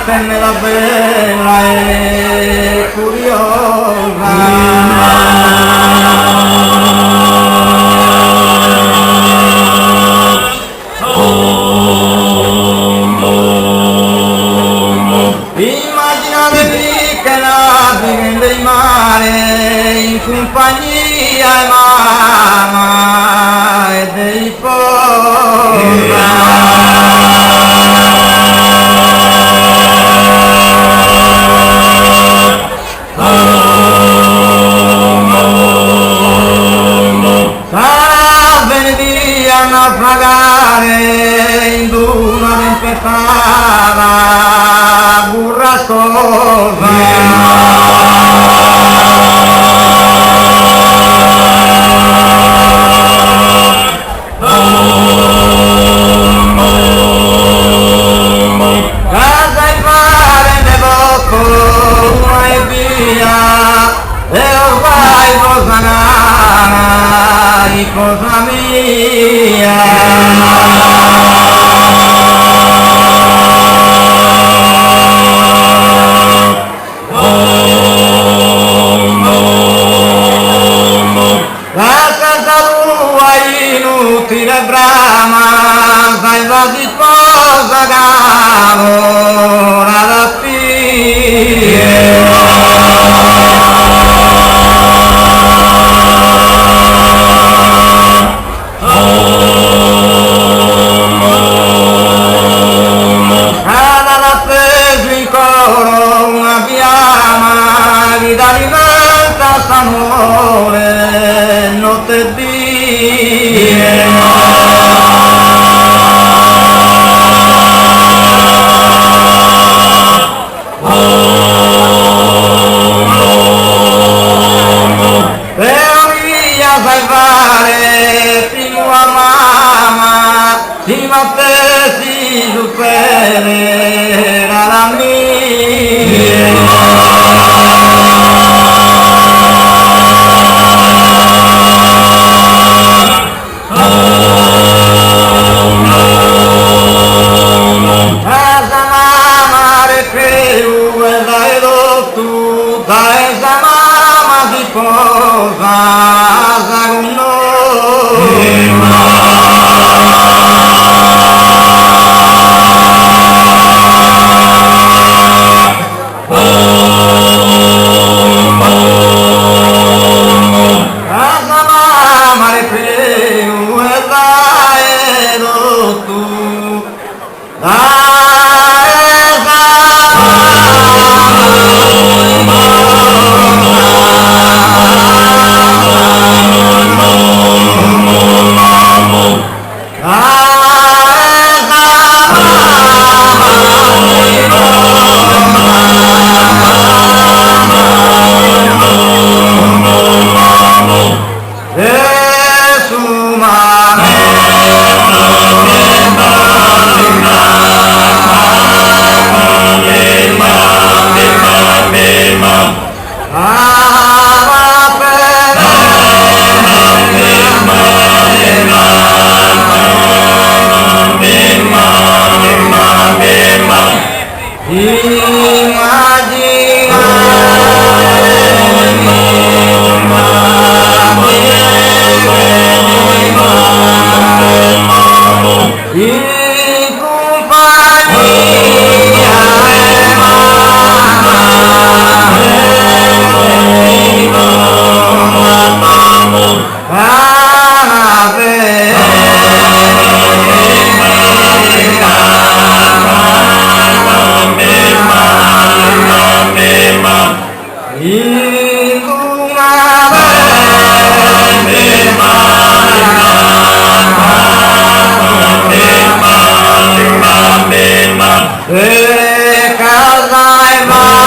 tenne la bella e curiosa. Immaginatevi che naviga del mare in compagnia e mamma e dei sarà venerdì a naufragare in una tempestata burrascosa. Casa il mare ne bocco una e via e ormai cosa gara e cosa mia. La casa tua inutile brama, sai la si sposa lavora da Cada la preso in coro una fiamma che alimenta s'amore notte e però via salvare primo a mamma si ma si supererà la mia. Casa mamma recreu e dai tu dai esa mamma si posa con noi. Casa mamma recreu e dai tu dai esa casa e mare